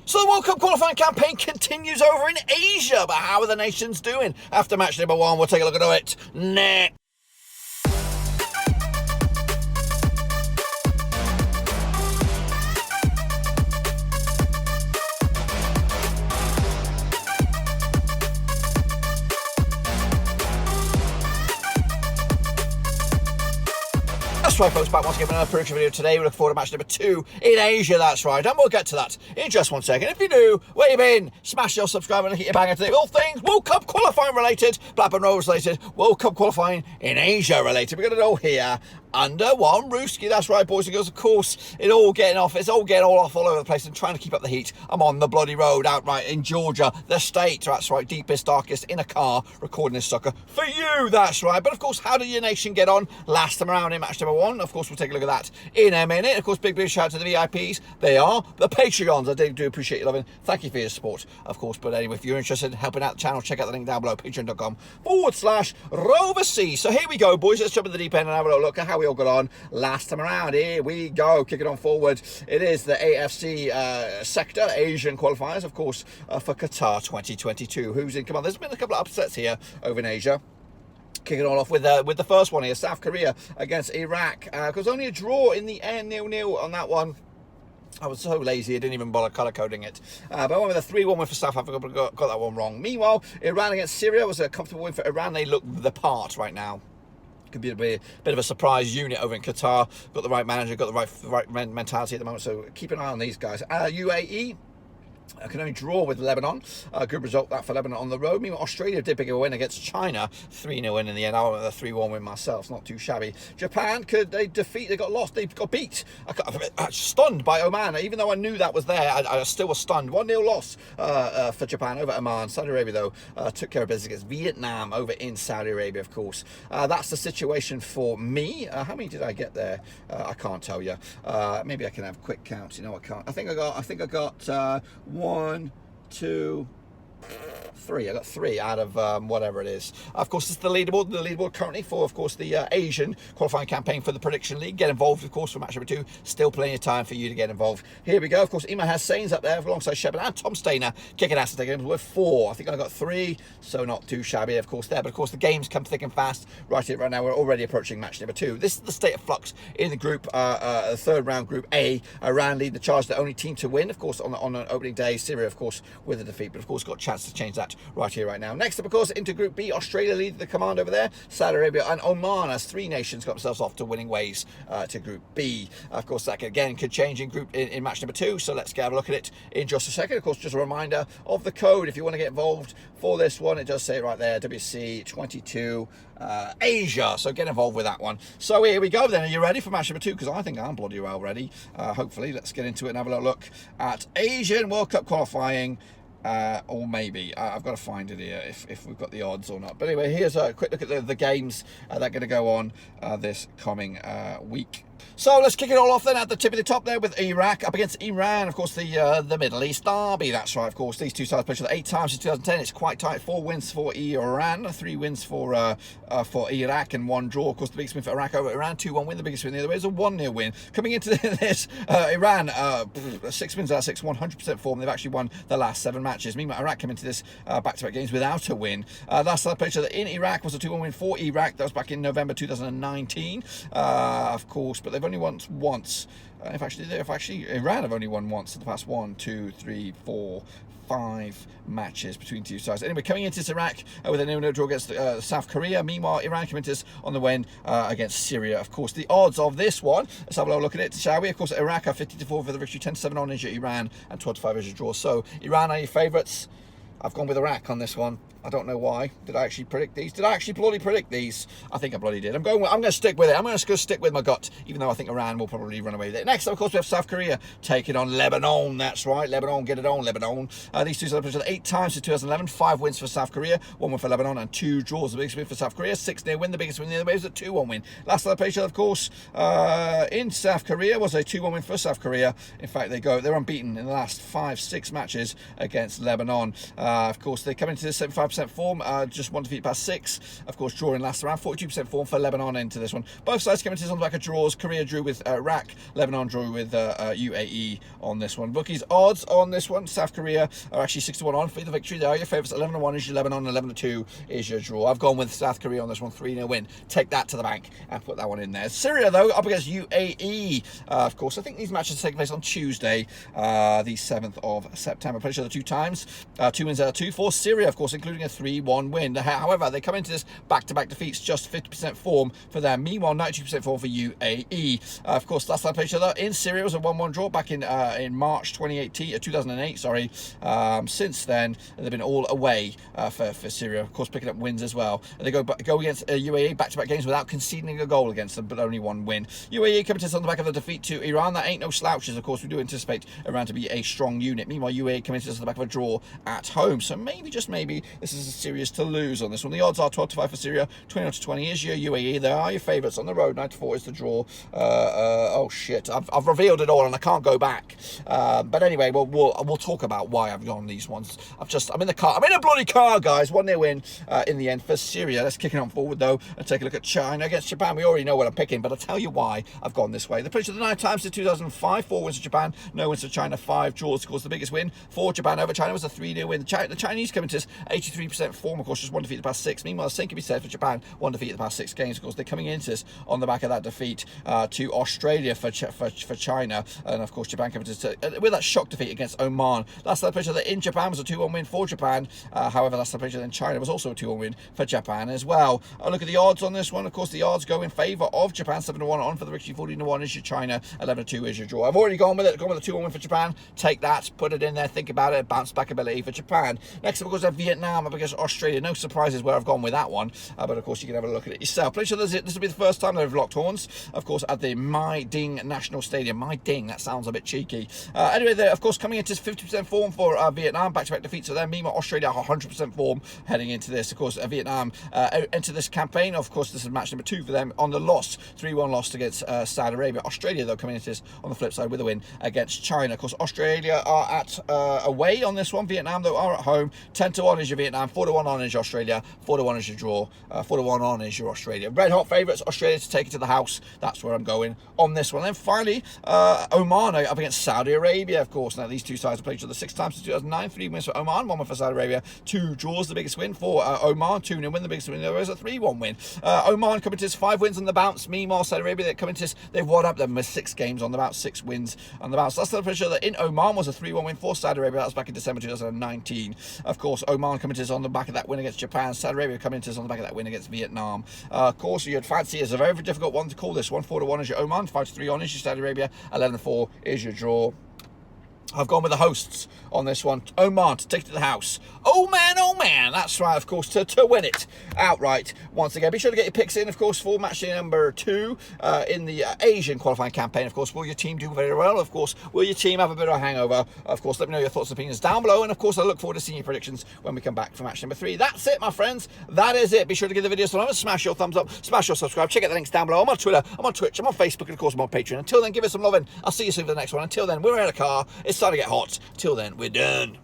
So the World Cup qualifying campaign continues over in Asia, but how are the nations doing? After match number 1, we'll take a look at it next. That's right, folks, back once again with another prediction video today. We look forward to match number 2 in Asia, that's right, and we'll get to that in just one second. If you're new, where you been? Smash your subscribe and hit your banger today. All things World Cup qualifying related, Blackburn Rovers related, World Cup qualifying in Asia related. We're going to go here under one rooski. That's right, boys and girls. Of course, it's all getting off all over the place and trying to keep up the heat. I'm on the bloody road outright in Georgia, the state. That's right, deepest, darkest, in a car, recording this sucker for you. That's right. But of course, how did your nation get on last time around in match number 1? Of course, we'll take a look at that in a minute. Of course, big shout out to the VIPs. They are the Patreons. I do appreciate your loving. Thank you for your support, of course. But anyway, if you're interested in helping out the channel, check out the link down below, patreon.com/RoverC. So here we go, boys. Let's jump in the deep end and have a look at how we all got on last time around. Here we go, kicking on forward. It is the AFC sector, Asian Qualifiers, of course, for Qatar 2022. Who's in? Come on, there's been a couple of upsets here over in Asia. Kicking all off with the first one here, South Korea against Iraq. Because only a draw in the end, 0-0 on that one. I was so lazy, I didn't even bother colour coding it. But I went with a 3-1 win for South Africa, but got that one wrong. Meanwhile, Iran against Syria was a comfortable win for Iran. They look the part right now. Could be a bit of a surprise unit over in Qatar. Got the right manager, got the right mentality at the moment, so keep an eye on these guys. UAE can only draw with Lebanon. Good result that for Lebanon on the road. Meanwhile, Australia did pick a win against China, 3-0 win in the end. I went with a 3-1 win myself. It's not too shabby. Japan, could they defeat? They got lost. They got beat. I stunned by Oman. Even though I knew that was there, I still was stunned. 1-0 loss for Japan over Oman. Saudi Arabia, though, took care of business against Vietnam over in Saudi Arabia, of course. That's the situation for me. How many did I get there? I can't tell you. Maybe I can have quick counts. You know, I can't. I think I got 1, 2, 3. I got 3 out of whatever it is. Of course, it's the leaderboard. The leaderboard currently for, of course, the Asian qualifying campaign for the Prediction League. Get involved, of course, for match number 2. Still plenty of time for you to get involved. Here we go. Of course, Iman Hussain's up there alongside Shepard and Tom Stainer kicking ass and taking with 4. I think I got 3, so not too shabby, of course, there. But of course, the games come thick and fast right here, right now. We're already approaching match number 2. This is the state of flux in the group, the third round, Group A. Iran lead the charge, the only team to win, of course, on an opening day. Syria, of course, with a defeat, but of course, got a chance to change that right here, right now. Next up, of course, into Group B, Australia lead the command over there. Saudi Arabia and Oman, as 3 nations got themselves off to winning ways to Group B. Of course, that again could change in match number 2. So let's have a look at it in just a second. Of course, just a reminder of the code if you want to get involved for this one. It does say right there, WC22 Asia. So get involved with that one. So here we go then. Are you ready for match number 2? Because I think I'm bloody well ready. Hopefully, let's get into it and have a little look at Asian World Cup qualifying. Or maybe I've got to find it here if we've got the odds or not. But anyway, here's a quick look at the games that are going to go on this coming week. So let's kick it all off then at the tip of the top there with Iraq up against Iran. Of course, the Middle East derby. That's right. Of course, these two sides played each other 8 times in 2010. It's quite tight. 4 wins for Iran, 3 wins for Iraq, and 1 draw. Of course, the biggest win for Iraq over Iran, 2-1 win. The biggest win the other way is a 1-0 win. Coming into this, Iran 6 wins out of 6, 100% form. They've actually won the last 7 matches. Meanwhile, Iraq came into this back-to-back games without a win. Last time they played each other in Iraq was a 2-1 win for Iraq. That was back in November 2019, of course. But they've only won once. If actually Iran have only won once in the past 1, 2, 3, 4, 5 matches between 2 sides. Anyway, coming into this Iraq with a 0-0 draw against South Korea. Meanwhile, Iran came into this on the win against Syria. Of course, the odds of this one, let's have a little look at it, shall we? Of course, Iraq are 50-4 for the victory, 10-7 on Asia, Iran, and 12-5 Asia draw. So, Iran are your favourites. I've gone with Iraq on this one. I don't know why. Did I actually predict these? Did I actually bloody predict these? I think I bloody did. I'm going to stick with it. I'm going to stick with my gut, even though I think Iran will probably run away with it. Next, of course, we have South Korea taking on Lebanon. That's right. Lebanon, get it on, Lebanon. These two sides played 8 times in 2011. 5 wins for South Korea, 1 win for Lebanon, and 2 draws. The biggest win for South Korea, 6-0 win. The biggest win the other way was a 2-1 win. Last time they played, of course, in South Korea was a 2-1 win for South Korea. In fact, they're unbeaten in the last 5-6 matches against Lebanon. Of course, they come into this 75% form, just one defeat past 6. Of course, drawing last round, 42% form for Lebanon into this one. Both sides come into this on the back of draws. Korea drew with Iraq, Lebanon drew with UAE on this one. Bookies odds on this one, South Korea are actually 6-1 on for the victory. They are your favourites. 11-1 is your Lebanon, 11-2 is your draw. I've gone with South Korea on this one, 3-0 win. Take that to the bank and put that one in there. Syria, though, up against UAE. Of course, I think these matches take place on Tuesday, the 7th of September. Pretty sure the 2 times. 2 wins out of 2 for Syria, of course, including a 3-1 win. However, they come into this back-to-back defeats, just 50% form for them. Meanwhile, 92% form for UAE. Of course, last time they played each other in Syria was a 1-1 draw back in March 2008. Sorry. Since then, they've been all away for Syria, of course, picking up wins as well. They go against UAE back-to-back games without conceding a goal against them, but only 1 win. UAE coming to us on the back of the defeat to Iran. That ain't no slouches. Of course, we do anticipate Iran to be a strong unit. Meanwhile, UAE coming to us on the back of a draw at home. So maybe, just maybe, this is serious to lose on this one. The odds are 12-5 for Syria, 21-20 is your UAE. They are your favourites on the road. 9-4 is the draw. Oh shit! I've revealed it all, and I can't go back. But anyway, we'll talk about why I've gone these ones. I'm in the car. I'm in a bloody car, guys. 1-0 win in the end for Syria. Let's kick it on forward though and take a look at China against Japan. We already know what I'm picking, but I'll tell you why I've gone this way. The picture of the 9 times to 2005. 4 wins for Japan, no wins for China. 5 draws. Of course, the biggest win for Japan over China was a 3-0 win. The Chinese coming to us 83% form. Of course, just 1 defeat the past 6. Meanwhile, the same can be said for Japan. 1 defeat the past 6 games. Of course, they're coming into this on the back of that defeat to Australia for China, and of course Japan coming to with that shock defeat against Oman. Last time picture that in Japan was a 2-1 win for Japan. However, last time picture in China was also a 2-1 win for Japan as well. Look at the odds on this one. Of course, the odds go in favour of Japan. 7-1 on for the victory. 14-1 is your China. 11-2 is your draw. I've already gone with it. Gone with a 2-1 win for Japan. Take that. Put it in there. Think about it. Bounce back ability for Japan. Next up, of course, Vietnam up against Australia. No surprises where I've gone with that one. But of course, you can have a look at it yourself. Pretty sure this will be the first time they've locked horns. Of course, at the My Ding National Stadium. My Ding. That sounds a bit cheeky. Anyway, they're of course coming into 50% form for Vietnam. Back-to-back defeats for them. Meanwhile, Australia are 100% form heading into this. Of course, Vietnam enter this campaign. Of course, this is match number 2 for them on the loss. 3-1 loss against Saudi Arabia. Australia, though, coming into this on the flip side with a win against China. Of course, Australia are at away on this one. Vietnam, though, are at home. 10-1 is your Vietnam. 4-1 on is your Australia. 4-1 is your draw. 4-1 on is your Australia. Red hot favourites, Australia to take it to the house. That's where I'm going on this one. Then finally, Oman up against Saudi Arabia, of course. Now, these 2 sides have played each other 6 times since 2009. 3 wins for Oman, 1 win for Saudi Arabia. 2 draws, the biggest win for Oman. 2-0 win, the biggest win. There was a 3-1 win. Oman coming to this 5 wins on the bounce. Meanwhile, Saudi Arabia, they're coming to this, they've won up them with 6 games on the bounce, 6 wins on the bounce. Last time pretty sure that in Oman was a 3-1 win for Saudi Arabia. That was back in December 2019. Of course, Oman coming to this on the back of that win against Japan. Saudi Arabia coming to this on the back of that win against Vietnam. Of course, you'd fancy it's a very, very difficult one to call this one. 4-1 is your Oman, 5-3 on is your Saudi Arabia, 11-4 is your draw. I've gone with the hosts on this one. Oman to take it to the house. Oh man, that's right, of course, to win it outright once again. Be sure to get your picks in, of course, for match day number 2 in the Asian qualifying campaign. Of course, will your team do very well? Of course, will your team have a bit of a hangover? Of course, let me know your thoughts and opinions down below. And of course, I look forward to seeing your predictions when we come back for match number 3. That's it, my friends. That is it. Be sure to give the video a thumbs up, smash your thumbs up, smash your subscribe. Check out the links down below. I'm on Twitter, I'm on Twitch, I'm on Facebook, and of course, I'm on Patreon. Until then, give us some loving. I'll see you soon for the next one. Until then, we're in a car. It's starting to get hot. Till then, we're done.